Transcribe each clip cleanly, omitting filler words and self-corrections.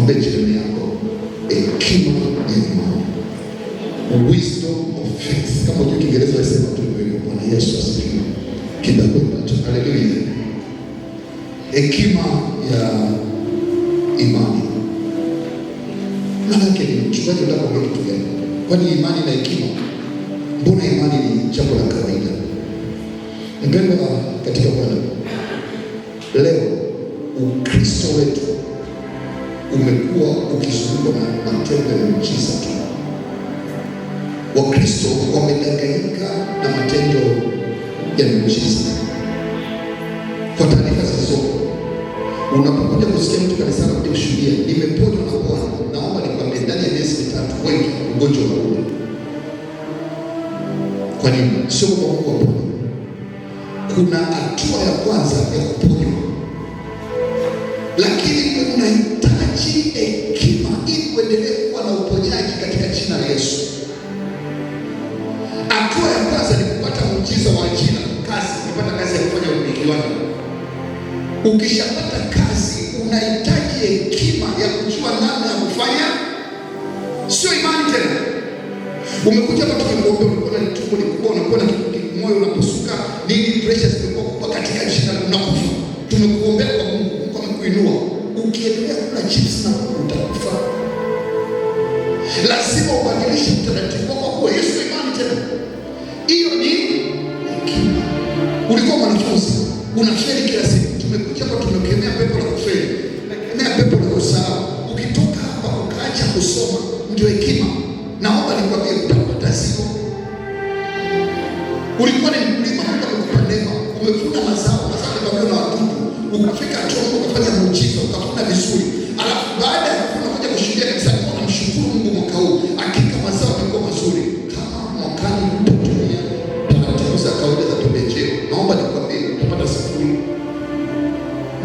Mwambie jirani yako, hekima ya imani. Wisdom of faith. Kama unajua Kiingereza wasema tu hivyo. Bwana Yesu asifiwe. Kidakwenda tu. Haleluya. Hekima ya imani. Maana yake ni mchungaji ndio anakuambia kitu gani? Kwani imani na hekima? Mbona imani ni jambo la kawaida? Mpendwa katika Bwana, leo Ukristo wetu umekuwa ukizungumzwa na matendo ya miujiza tu. Wakristo wamedanganyika na matendo ya miujiza. Kwa taarifa zilizoko, unapokuja kusikia mtu kanisani kuja kushuhudia nimeponywa na Bwana, naomba nikwambie ndani ya miezi mitatu wengi ugonjwa unarudi. Kwa nini? Sio kwa Mungu apone. Kuna hatua ya kwanza ya kuponywa, lakini unahitaji hekima ili kuendelea kuwa na uponyaji katika jina la Yesu. Hatua ya kwanza ni kupata muujiza wa ajira, kazi, kupata kazi ya kufanya umikiwani. Ukishapata kazi, unahitaji hekima ya kujua namna ya kufanya, sio imani tena. Umekuja hapa tukikuombea, unakuwa na tumbo likubwa, unakuwa na moyo unaposuka, nini, pressure zimekuwa kubwa katika jina la unakufa. Tumekuombea kwa Mungu, Mungu amekuinua. Ukiendelea kula chips na utakufa. Lazima ubadilishe utaratibu wako kwa Yesu imani tena. Hiyo ni hekima. Ulikuwa mwanafunzi, unafeli kila siku. Tumekuja hapa tumekemea pepo la kufeli, tumekemea pepo la kusahau. Ukitoka hapa ukaacha kusoma, ndio hekima. Naomba nikwambie utapata ziko. Ulikuwa ni mkulima, Mungu amekupa neema, umevuna mazao kwa na wadudu, ukafika chombo ukafanya muujiza, ukavuna vizuri. Alafu baada ya kuvuna kuja kushuhudia kanisani, unamshukuru Mungu mwaka huu, hakika mazao yamekuwa mazuri. Kama mwakani utatumia taratibu za kawaida za pembejeo, naomba nikwambie utapata sifuri.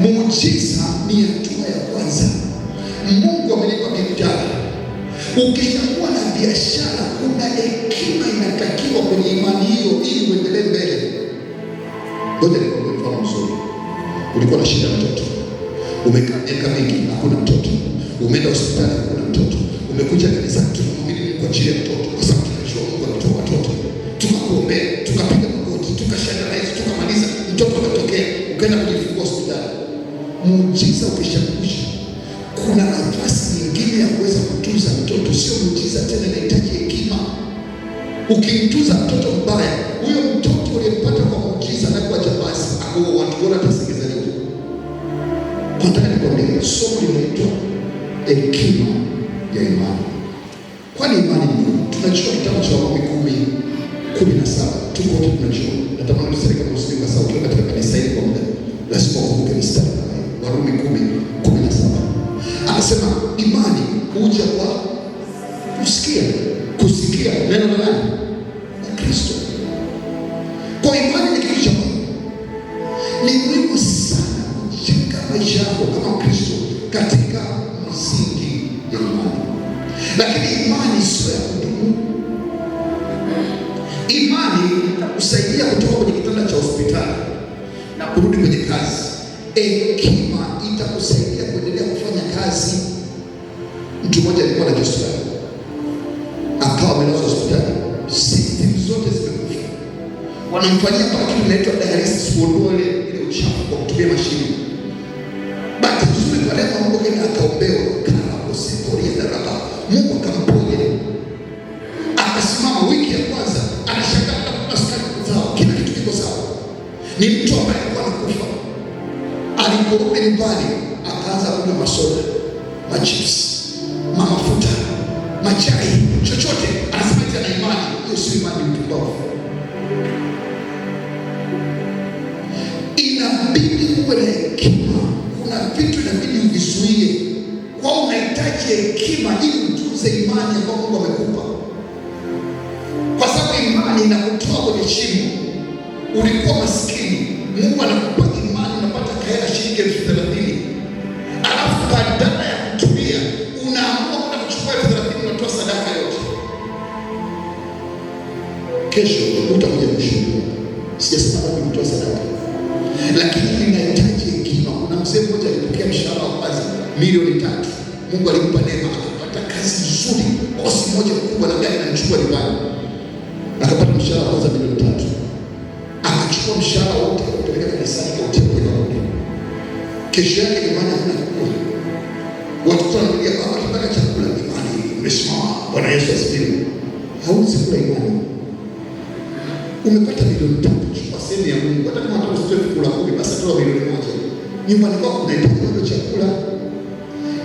Muujiza ni hatua ya kwanza. Mungu amenipa biashara. Ukishakuwa na biashara, kuna hekima inatakiwa kwenye imani hiyo ili uendelee mbele. Ngoja nikwambie mfano mzuri. Ulikuwa na shida mtoto, umekaa miaka mingi hakuna mtoto, umeenda hospitali hakuna mtoto, umekuja kanisani tunaamini Mungu kwa ajili ya mtoto, kwa sababu tunajua Mungu anatoa watoto. Tukakuombea, tukapiga magoti, tukashangilia, tukamaliza, mtoto akatokea, ukaenda kujifungua hospitali. Muujiza ukishakuja, kuna nafasi nyingine ya kuweza kutunza mtoto. Sio muujiza tena, inahitaji hekima. Ukimtunza mtoto mbaya, huyo mtoto uliyempata kwa muujiza na kwa jambazi, akao watu bora tasingezaliwa. Kwa nataka nikwambie, somo linaitwa hekima ya imani. Kwani imani ni nini? Tunajua kitabu cha Warumi 10:17. Tuko wote tunajua. Natamani tuseme kama usije kwa sababu katika kanisa hili kwa muda lazima ukumbuke mstari wa Warumi 10:17. Anasema imani huja kwa kusikia, kusikia neno la nani? La Kristo. Kwa imani ni kitu cha Mungu. Ni muhimu sana kujenga maisha yako kama Kristo katika msingi ya imani. Lakini imani sio ya kudumu. Imani itakusaidia kutoka kwenye kitanda cha hospitali na kurudi kwenye kazi. Hekima itakusaidia kuendelea kufanya kazi. Mtu mmoja alikuwa na kisukari, akawa amelazwa hospitali, system zote zimekufa. Wanamfanyia kitu kinaitwa dialysis, kuondoa ile uchafu kwa kutumia mashine. Bahati nzuri kwa leo Mungu kenda akaombewa, kana kusiporia daraba, Mungu akamponya. Akasimama wiki ya kwanza, anashangaa kuna sukari sawa, kila kitu kiko sawa. Ni mtu ambaye alikuwa anakufa. Aliporudi nyumbani, akaanza kunywa masoda, machips, mafuta, machai, chochote. Anasema eti ana imani. Hiyo si imani, mpumbavu. Inabidi uwe na hekima. Kuna vitu inabidi uvizuie. Kwa unahitaji hekima ili utunze imani ambayo Mungu amekupa. Kwa sababu imani inakutoa kwenye shimo. Ulikuwa maskini, Mungu anakupa imani, unapata kahela shilingi 30,000. Alafu badala ya kutumia, unaamua kwenda kuchukua 30,000 unatoa sadaka yote. Kesho utakuja kushuhudia. Sijasema kwamba kutoa sadaka, lakini inahitaji hekima. Kuna mzee mmoja alipokea mshahara wa kwanza milioni 3. Mungu alimpa neema, akapata kazi nzuri, bosi moja mkubwa na gari anachukua nyumbani. Akapata mshahara kwanza milioni 3. Akachukua mshahara wote kupeleka kanisani kwa utembeo wa Mungu. Kesho yake imani anakuwa. Watoto wanalia, baba tunataka chakula. Imani imesimama. Bwana Yesu asifiwe. Hauwezi kula imani. Umepata milioni 3 kwa sehemu ya Mungu. Hata kama unataka usitoe kula 10 basi toa milioni 1. Nyumbani kwako unahitaji chakula.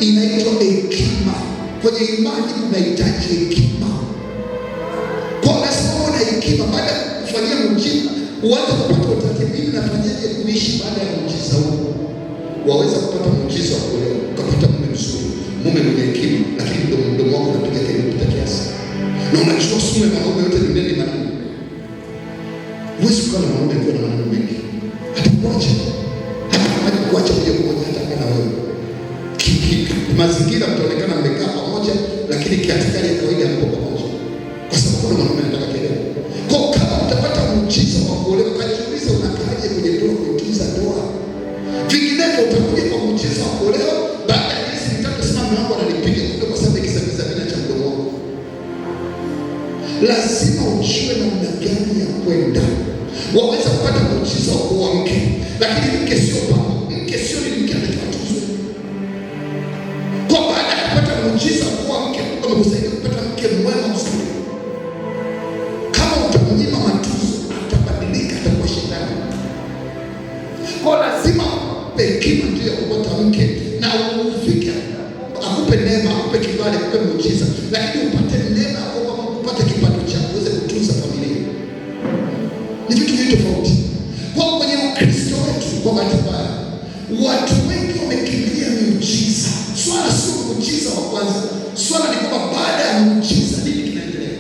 Inaitwa hekima. Kwenye imani unahitaji hekima. Kwa lazima uwe na hekima. Baada ya kufanyia muujiza, uanze kupata utaratibu. Mimi nafanyaje kuishi baada ya muujiza huu? Waweza kupata muujiza wa kuolewa, ukapata mume mzuri, mume mwenye hekima, lakini mdomo wako unapiga kelele kupita kiasi. Na unajua sumu ya wanaume yote duniani maneno. Huwezi kukaa na mwanaume akiwa na maneno mengi. Atakuacha. Hata kuacha moja kwa moja hata kana wewe. Mazingira mtaonekana mmekaa pamoja, lakini katika hali ya kawaida mko pamoja. Kwa sababu kuna mwanaume anataka kelele. Kwa kama utapata muujiza wa kuolewa, kajiulize unakaaje kwenye ndoa, kuitunza ndoa. Vinginevyo utakuja kwa muujiza wa kuolewa, baada ya miezi 3 sema mume wangu ananipiga kumbe kwa sababu kizabiza bila cha mkono wako. Lazima ujue namna gani ya kwenda. Waweza kupata muujiza wa kuoa mke, lakini mke sio papa, mke sio ni mke anatuzwa. Kwa baada ya kupata muujiza wa kuoa mke, umekusaidia kupata mke mwema mzuri. Kama utamnyima matuzo, atabadilika, atakuwa shetani. Kwa lazima hekima ndio ya kupata mke na ufike akupe neema, akupe kibali, akupe muujiza, lakini upate neema kwa kupata kipato chako uweze kutunza familia. Ni vitu viwili tofauti. Kwa kwenye Ukristo wetu, kwa bahati mbaya, watu wengi wamekimbilia miujiza. Swala sio muujiza wa kwanza, swala ni kwamba baada ya muujiza nini kinaendelea.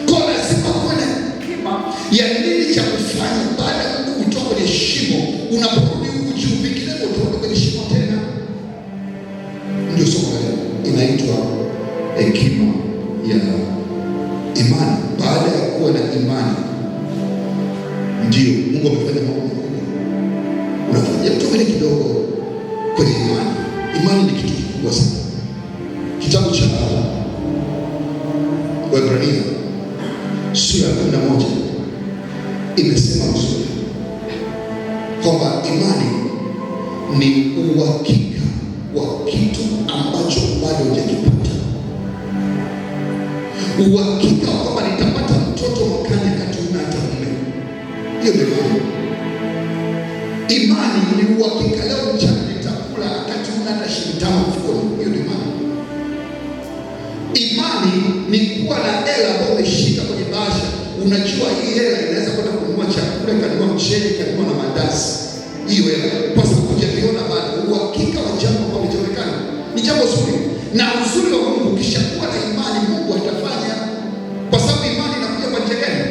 Kwa lazima kuwe na hekima ya nini cha kufanya baada ya kutoka kwenye shimo. Unaporudi huku juu, vinginevyo utarudi kwenye shimo tena. Ndio somo leo inaitwa hekima ya imani. Baada ya kuwa na imani, ndio Mungu amefanya mambo makubwa. Unafanya mtu kidogo kwenye imani. Imani ni kitu kikubwa sana. Kitabu cha Waebrania sura ya 11 imesema vizuri kwamba imani ni uhakika wa kitu ambacho bado hujakipata. Uhakika wa kwamba nitapata mtoto mwakani akatuna hata mume. Hiyo ndio imani. Imani ni uhakika leo mchana nitakula akatuna hata shilingi 5 mfukoni. Hiyo ndio imani. Imani ni kuwa na hela ambayo umeshika kwenye bahasha. Unajua hii hela inaweza kwenda kununua chakula, kanunua mchele, kanunua na mandazi. Hiyo hela kwa sababu hujaviona bado. Uhakika wa jambo ambalo limeonekana ni jambo zuri. Na uzuri wa Mungu, ukishakuwa na imani, Mungu atafanya. Kwa sababu imani inakuja kwa njia gani?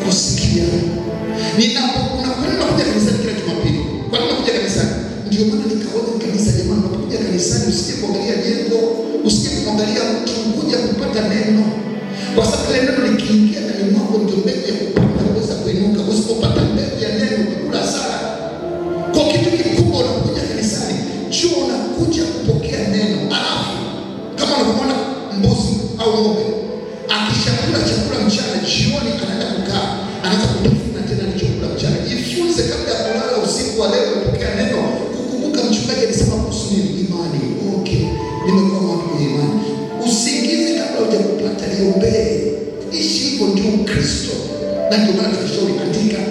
Kusikia. Unakwenda kuja kanisani kila Jumapili. Kwa nini unakuja kanisani? Ndio maana nikaona kanisa, jamani, unapokuja kanisani usije kuangalia jengo, usije kuangalia mtu, kuja kupata neno. Kwa sababu ile neno likiingia ndani mwako ndio mbegu ya kupanda kuweza kuinuka. Usipopata mbegu ya neno utakula hasara. Kwa kitu kikubwa unakuja kanisani, jua unakuja kupokea neno. Alafu kama unamwona mbuzi au ng'ombe akishakula chakula mchana, jioni anaenda kukaa, anaanza kutafuna tena chakula mchana. Jifunze kabla ya kulala usiku wa leo kupokea neno, kukumbuka mchungaji alisema kuhusu imani. Okay, nimekuwa wapi kwenye imani? Usingizi kabla hujakupata, niombee. Ishi hivyo, ndio Kristo. Na ndio maana tunashauri andika.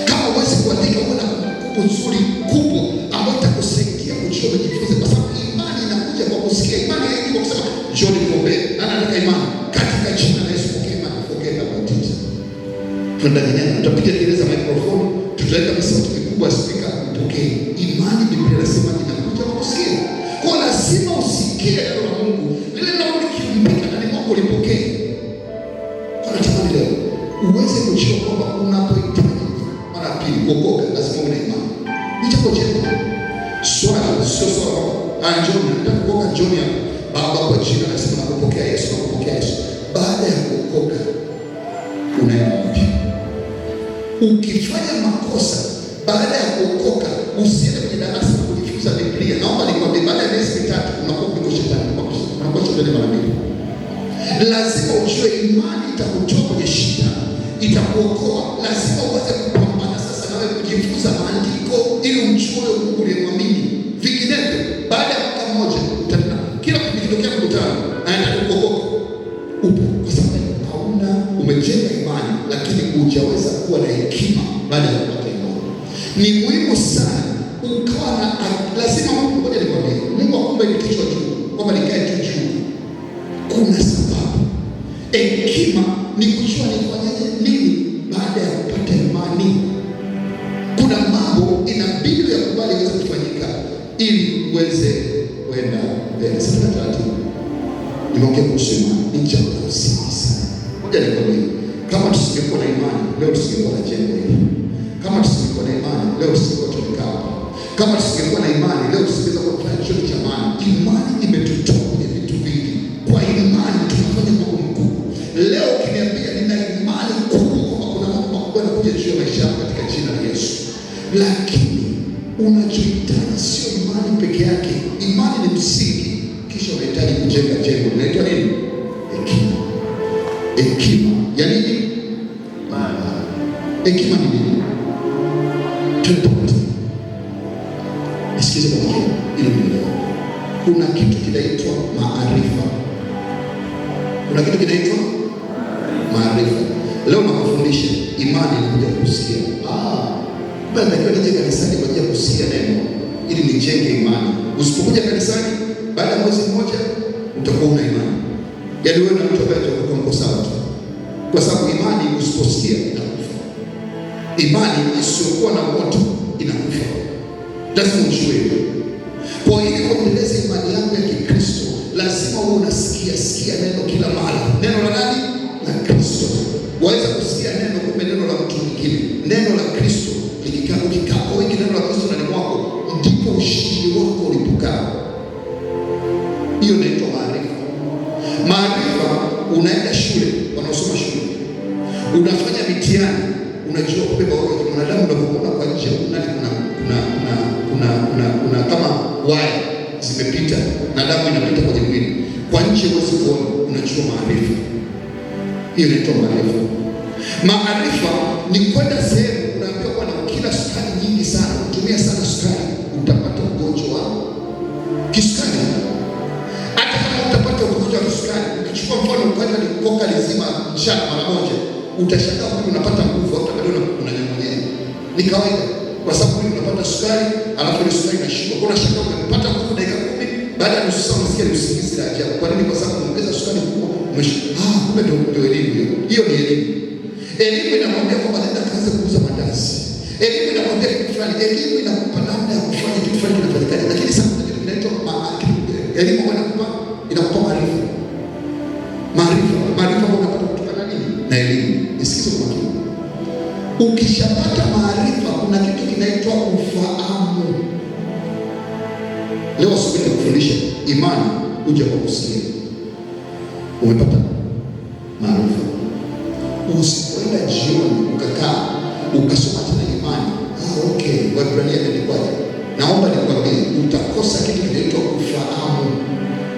Kama huwezi kuandika, uwe na kumbukumbu nzuri kubwa ambayo itakusaidia kujua umejifunza, kwa sababu imani inakuja kwa kusikia. Imani haiji kwa kusema njoo nikuombee. Na nataka imani katika jina la Yesu. Pokea imani, pokea na batiza. Tunadanganyana, tutapiga kelele za microphone, tutaweka sauti kubwa spika, pokea imani. Biblia inasema inakuja kwa kusikia. Kwa lazima usikie neno la Mungu. Lile neno likimbika ndani mwako lipokee. Kwa natamani leo uweze kujua kwamba unapohitaji mara pili kuokoka lazima uwe na imani. Ni jambo jema. Swala sio swala. Njoni, nataka kuokoka, njoni hapa. Baba kwa jina nasema nakupokea Yesu, nakupokea Yesu. Baada ya kuokoka unaenda wapi? Ukifanya makosa baada ya kuokoka, usiende kwenye darasa unakuwa kuliko shetani, unakuwa shetani mara mbili. Lazima ujue imani itakutoa kwenye shida, itakuokoa. Lazima uweze kupambana sasa nawe kujifunza maandiko ili umjue Mungu uliyemwamini. Vinginevyo baada ya mwaka mmoja utatana kila kukitokea mkutano anaenda kuokoka upo, kwa sababu hauna, umejenga imani lakini hujaweza kuwa na hekima baada ya kupata imani. Ni muhimu sana ukawa na, lazima Mungu, ngoja nikwambie, Mungu akumbe ni kichwa juu kwamba nikae tu juu. Kuna sababu. Hekima ni kujua nifanyaje nini baada ya kupata imani. Kuna mambo inabidi yakubali iweze kufanyika ili uweze kwenda mbele. Sasa taratibu. Nimeongea kuhusu imani, ni jambo la msingi sana. Ngoja nikwambie, kama tusingekuwa na imani, leo tusingekuwa na jengo hili. Kama tusingekuwa na imani, leo tusingekuwa tumekaa hapa. Kama tusingekuwa na imani, leo tusingeweza kufanya chochote cha maana. Imani imetutoa kwenye vitu vingi. Kwa imani tunafanya mambo makubwa. Leo ukiniambia nina imani kubwa kwamba kuna mambo makubwa yanakuja juu ya maisha yako katika jina la Yesu. Lakini unachohitaji sio imani peke yake. Imani ni msingi, kisha unahitaji kujenga jengo. Unaitwa nini? Hekima. Hekima ya nini? Hekima ni nini? Nisikize kwa makini ili mnielewe. Kuna kitu kinaitwa maarifa. Kuna kitu kinaitwa maarifa. Leo nakufundisha imani inakuja kusikia. Bado natakiwa nije kanisani kwa ajili ya kusikia neno ili nijenge imani. Usipokuja kanisani baada ya mwezi mmoja utakuwa una imani. Yaani wewe na mtu ambaye atakuwa mko sawa tu. Kwa sababu imani usiposikia inakufa. Imani isiyokuwa na moto inakufa. Lazima ujue hilo. Kwa hiyo kuendeleza imani yako ya Kikristo lazima uwe unasikia neno kila mara. Neno la nani? La Kristo. Waweza kusikia neno kumbe neno la mtu mwingine. Neno la Kristo likikaa kwa wingi, neno la Kristo ndani mwako, ndipo ushindi wako ulipokaa. Hiyo inaitwa maarifa. Maarifa, unaenda shule, wanaosoma shule, unafanya mitihani, unajua kubeba wewe kwa mwanadamu unapokuona kwa nje kuna kama waya zimepita na damu inapita kwenye mwili. Kwa nje huwezi kuona, unajua maarifa. Hiyo inaitwa maarifa. Maarifa ni kwenda sehemu unaambiwa kwa na kila sukari nyingi sana, utumia sana sukari, utapata ugonjwa wa kisukari. Hata kama utapata ugonjwa wa kisukari, ukichukua mfano ukanywa koka lizima mchana mara moja, utashangaa mwili unapata nguvu, hata bado unanyamonyea. Ni kawaida. Kwa sababu mwili unapata sukari, alafu ile sukari inashuka. Kuna shaka umepata nguvu dakika 10, baada ya nusu saa unasikia usingizi la ajabu. Kwa nini? Kwa sababu umeongeza sukari kubwa, kumbe ndio elimu hiyo. Hiyo ni elimu. Elimu inamwambia kwamba nenda kaanza kuuza mandazi. Elimu inamwambia kitu fulani. Elimu inakupa namna ya kufanya kitu fulani kinafanyikaje. Lakini sasa kuna kitu kinaitwa elimu inakupa maarifa. Maarifa unapata kutokana na nini? Na elimu. Nisikize kwa makini. Ukishapata maarifa kuna kitu kinaitwa ufahamu. Leo asubuhi nikufundisha imani uje kwa kusikia. Umepata maarifa. Usipoenda jioni ukakaa ukasoma tena imani. Okay, Waebrania imeandikwaje? Naomba nikwambie utakosa kitu kinaitwa ufahamu.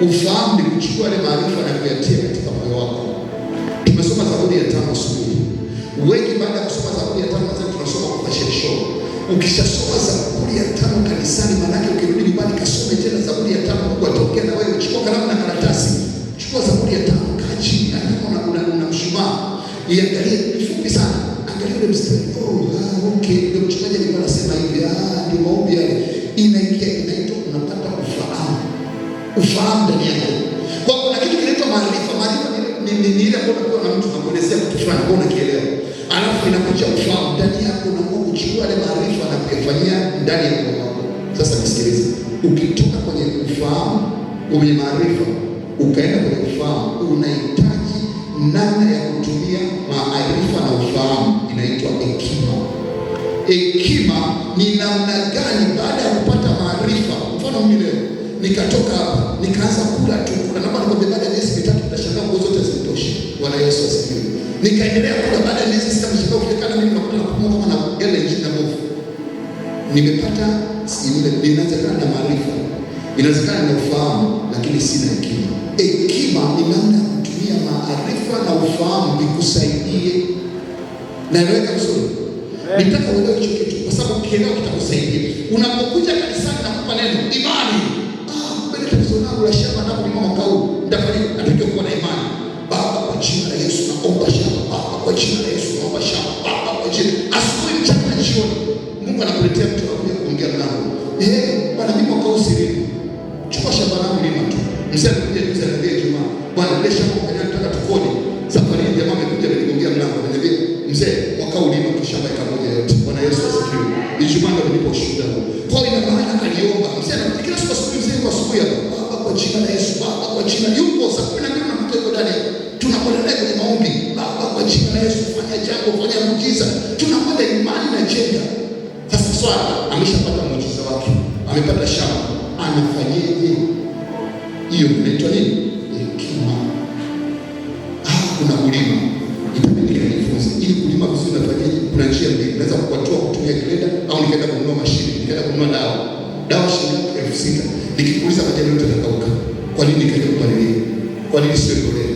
Ufahamu ni kuchukua ile maarifa na kuyatia katika moyo wako. Tumesoma Zaburi ya 5 asubuhi. Wengi baada ya kusoma Zaburi ya 5 sasa tunasoma kwa fashion. Ukishasoma Zaburi ya 5 kanisani, maana yake ukirudi nyumbani kasome tena Zaburi ya 5, Mungu ataongea na wewe. Chukua kalamu na karatasi. Chukua Zaburi ya 5, kaa chini, una mshumaa. Iangalie fupi sana. Angalia ile mstari. Okay, ndio mchungaji alikuwa anasema hivi. Ndio maombi yale. Inaitwa unapata ufahamu. Ufahamu ndani yako. Kwa kuna kitu kinaitwa maarifa. Maarifa ni ile ambayo unakuwa na mtu anakuelezea kitu fulani, kwa unakielewa. Alafu inakuja ufahamu ndani yako, na kwa kuchukua ile maarifa na kuyafanyia ndani ya moyo wako. Sasa nisikilize. Ukitoka kwenye ufahamu, kwenye maarifa, ukaenda kwenye ufahamu, unahitaji namna ya kutumia maarifa na ufahamu, inaitwa hekima. Hekima ni namna gani baada ya kupata maarifa. Mfano mimi leo nikatoka hapa nikaanza kula tu, na naomba nikwambie baada ya miezi 3 tutashangaa nguo zote zitosha. Bwana Yesu asifiwe. Nikaendelea kula baada ya miezi 6 mshikao kufika mimi nakula kama na gele njini na mbovu. Nimepata ile ninaanza na maarifa. Inawezekana nina ufahamu lakini sina hekima. Hekima ni namna ya kutumia maarifa na ufahamu ikusaidie. Na niweka vizuri. Nitaka uelewe hicho kitu kwa sababu ukielewa kitakusaidia. Unapokuja kanisani na kupa neno imani. Mbele tatizo langu la shamba na kulima mwaka huu. Nitafanya natakiwa kuwa na imani. Baba kwa jina la Yesu naomba shamba. Baba kwa jina la Yesu naomba shamba. Baba kwa jina. Asubuhi, mchana na jioni. Mungu anakuletea mtu anakuja kuingia mlango. Bwana mimi mwaka huu sirudi. Chukua shamba langu lima tu. Mzee anakuja kuja Ijumaa. Bwana ile shamba kwa nataka tukodi. Safari hii jamaa amekuja ameligongea mlango. Ananiambia mzee mwaka huu lima tu shamba eka moja yote. Bwana Yesu asifiwe. Ijumaa ndio nilipo shuhuda huo. Kwa hiyo ina maana kaliomba. Mzee anakuja kila siku asubuhi, mzee kwa asubuhi hapa. Baba kwa jina la Yesu, Baba kwa jina yupo saa 12 na mtu yuko ndani. Tunakwenda naye kwenye maombi. Baba kwa jina la Yesu fanya jambo, fanya muujiza. Tunakwenda imani na jenga. Sasa swali, ameshapata muujiza wake. Amepata shamba. Anafanyaje? Hiyo inaitwa nini? Hekima. Kuna kulima. Itabidi nijifunze. Ili kulima vizuri unafanyaje? Kuna njia mbili. Unaweza kukwatoa kutumia greda au nikaenda kununua mashine, nikaenda kununua dawa. Dawa shilingi 6,000. Nikikuuliza majani yote yatakauka. Kwa nini nikaenda kupalilia? Kwa nini sio mbolea?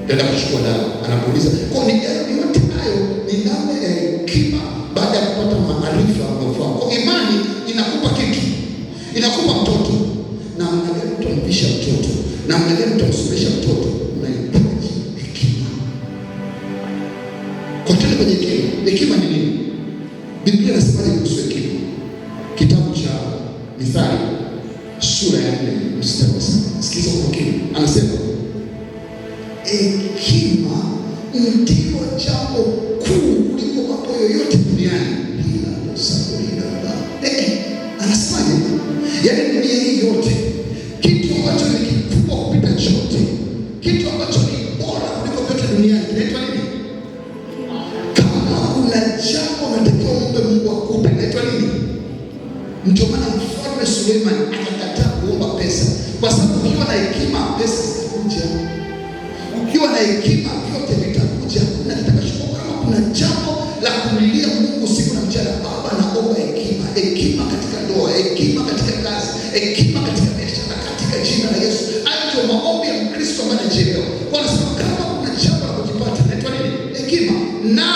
Nenda kuchukua dawa. Anakuuliza. Kwa nini yote hayo ni namna ya hekima baada ya kupata maarifa na ufahamu. Kwa imani inakupa kitu. Inakupa mtoto. Na namna gani utampisha mtoto? Na namna gani utamsomesha mtoto? Unahitaji hekima. Kwa tena kwenye hekima. Hekima ni nini? Biblia inasemaje kuhusu hekima? Kitabu cha Mithali sura ya 4 mstari wa 7. Sikiza kwa makini. Anasema hekima ndilo jambo kuu kuliko mambo yoyote duniani. Bila saburi na baba. Anasemaje? Yaani dunia hii yote, kitu ambacho ni kikubwa kupita chote, kitu ambacho ni bora kuliko vyote duniani kinaitwa nini? Kama kuna jambo unatakiwa muombe Mungu akupe, inaitwa nini? Ndio maana Mfalme Suleiman akakataa kuomba pesa, kwa sababu ukiwa na hekima pesa zitakuja. Ukiwa na hekima vyote vitakuja. Na nitakashukuru kama kuna jambo la kumlilia Mungu siku na mchana, Baba naomba hekima, hekima katika ndoa, hekima katika kazi, hekima katika biashara, katika jina la Yesu. Hayo ndio maombi ya Mkristo ambaye anajielewa. Kwa sababu kama kuna jambo la kujipata inaitwa nini? Hekima. Na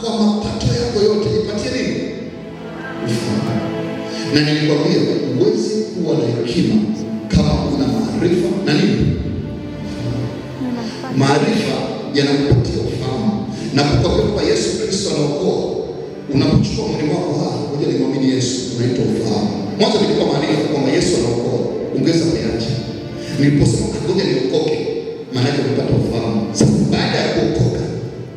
kwa mapato yako yote jipatie nini? Na nilikwambia huwezi kuwa na hekima kama kuna maarifa na nini? Maarifa yanakupatia ufahamu. Na kwa Yesu Kristo anaokoa. Unapochukua mwili wako ngoja nimwamini Yesu, unaitwa ufahamu. Mwanzo nilikuwa maarifa kwamba Yesu anaokoa, ungeza kuacha. Niliposema ngoja niokoke, maana yake umepata ufahamu. Sasa baada ya kuokoka,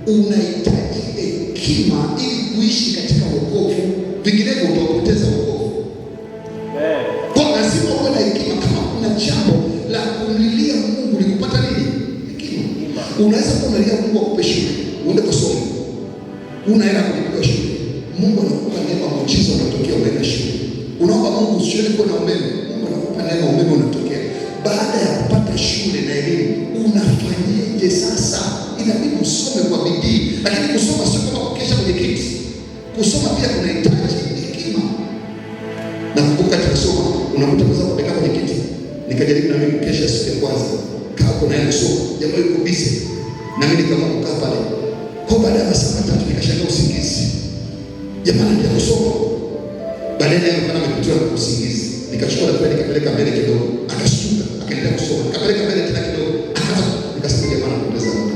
unahitaji hekima ili kuishi katika wokovu. Vinginevyo utapoteza wokovu. Kwa lazima uwe na hekima kama kuna jambo la kumlilia Mungu ni kupata nini? Hekima. Unaweza kumlilia Mungu akupe shule, uende kusoma. Unaenda kulipa shule. Mungu anakupa neema muujiza unatokea unaenda shule. Unaomba Mungu shule kwa na umeme. Mungu anakupa neema umeme unatokea. Baada ya kupata shule na elimu, unafanyaje sasa? Inabidi usome kwa bidii. Lakini kusoma sio kama kukesha kwenye kiti. Kusoma pia kunahitaji hekima. Na kumbuka tunasoma, unakuta mzao kukaa kwenye kiti. Nikajaribu na mimi kesha siku ya kwanza. Kaa kuna yeye kusoma. Jamaa yuko busy. Na mimi nikaamua kukaa pale. Kwa baada ya saa 3 nikashangaa usingizi. Jamaa ndio kusoma. Baadaye yeye kana amekutwa na usingizi. Nikachukua daftari nikapeleka mbele kidogo. Akashtuka, akaendelea kusoma. Akapeleka mbele tena kidogo. Nikasema jamaa anapoteza muda.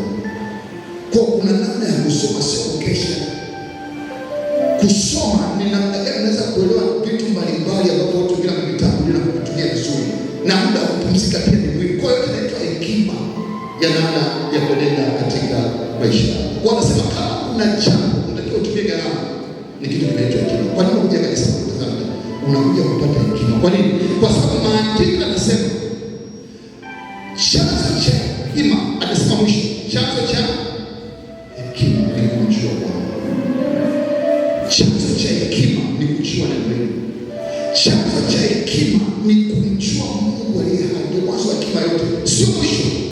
Kwa kuna namna ya kusoma sio kesha. Kusoma ni namna gani unaweza kuelewa vitu mbalimbali ambavyo watu bila kuvitambulia na kuvitumia vizuri. Na muda wa kupumzika pia ni muhimu. Kwa hiyo inaitwa hekima ya namna ya kuenenda katika maisha. Wanasema kama kuna jambo unatakiwa utumie gharama, ni kitu kinaitwa hekima. Kwa nini unakuja kanisa kutazama? Unakuja kupata hekima. Kwa nini? Kwa sababu maandiko yanasema chanzo cha hekima, anasema mwisho, chanzo cha hekima ni kujua Bwana. Chanzo cha hekima ni kujua neno. Chanzo cha hekima ni kumjua Mungu aliye hai. Ndio mwanzo wa hekima yote. Sio mwisho.